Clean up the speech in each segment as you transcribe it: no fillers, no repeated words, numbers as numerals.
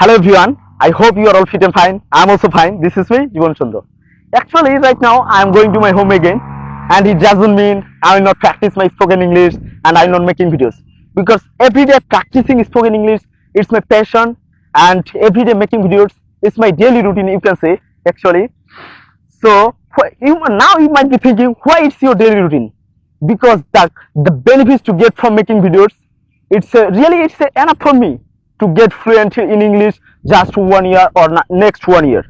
Hello everyone, I hope you are all fit and fine. I am also fine. This is me, Jivan Chandra. Actually, right now I am going to my home again, and it doesn't mean I will not practice my spoken English and I will not making videos. Because every day practicing spoken English, it's my passion, and every day making videos is my daily routine. You can say actually. So now you might be thinking, why it's your daily routine? Because the benefits to get from making videos, it's enough for me to get fluent in English just 1 year or next 1 year.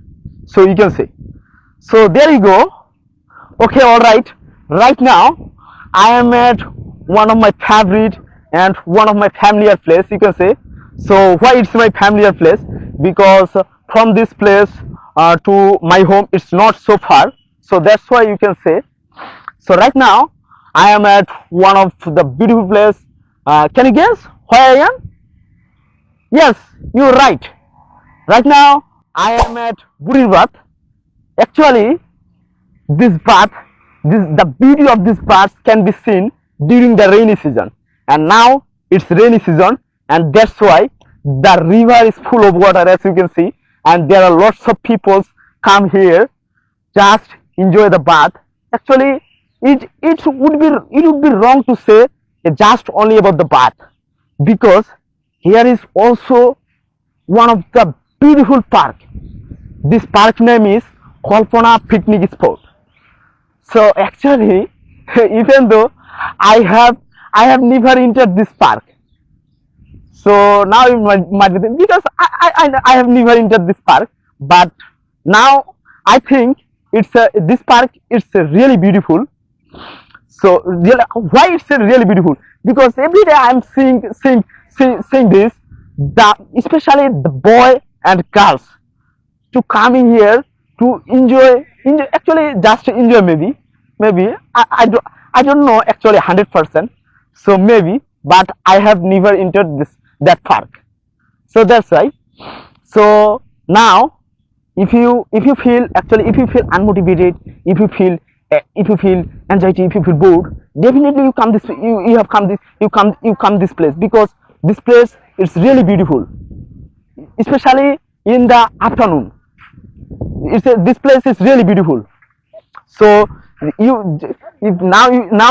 So you can say. So there you go. Okay, all right. Right now, I am at one of my favorite and one of my familiar place. You can say. So why it's my familiar place? Because from this place to my home, it's not so far. So that's why you can say. So right now, I am at one of the beautiful place. Can you guess where I am? Yes, you're right. Right now, I am at Buri Barrage. Actually, this bath, the beauty of this bath can be seen during the rainy season. And now it's rainy season, and that's why the river is full of water, as you can see. And there are lots of people come here just enjoy the bath. Actually, it would be wrong to say just only about the bath, because here is also one of the beautiful park. This park name is Kalpana picnic spot. So actually, even though I have never entered this park, so now you might be thinking, because I have never entered this park, but now I think this park is really beautiful. So really, why it's really beautiful? Because every day I'm seeing this, especially the boy and girls to coming here to enjoy actually just to enjoy, maybe I don't know actually 100%. So maybe, but I have never entered that park. So that's why. So now, if you feel unmotivated, if you feel anxiety, if you feel bored, definitely you come this place, because this place is really beautiful, especially in the afternoon. This place is really beautiful. So now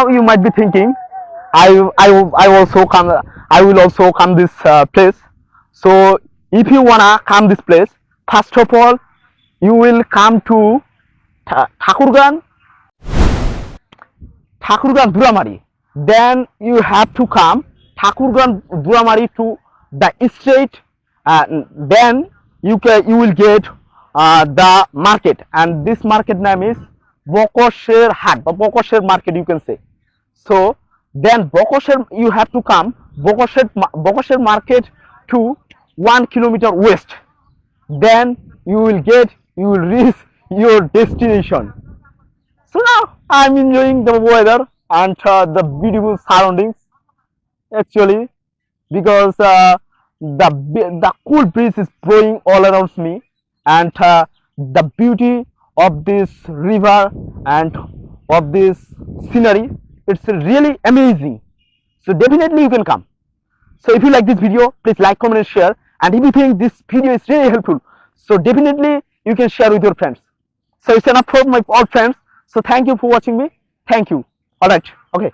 you might be thinking, I also come, I will also come this place. So if you wanna come this place, first of all you will come to Thakurgan Duramari. Then you have to come Thakurgan Duramari to the estate. Then you will get the market, and this market name is Bokosher Hat, or Bokosher Market, you can say. So then Bokosher, you have to come Bokosher Market to 1 kilometer west. Then you will reach your destination. So now I'm enjoying the weather and the beautiful surroundings, actually, because the cool breeze is blowing all around me, and the beauty of this river and of this scenery, it's really amazing. So definitely you can come. So if you like this video, please like, comment and share, and if you think this video is really helpful, so definitely you can share with your friends. So it's enough for my all friends. So thank you for watching me. Thank you. All right. Okay.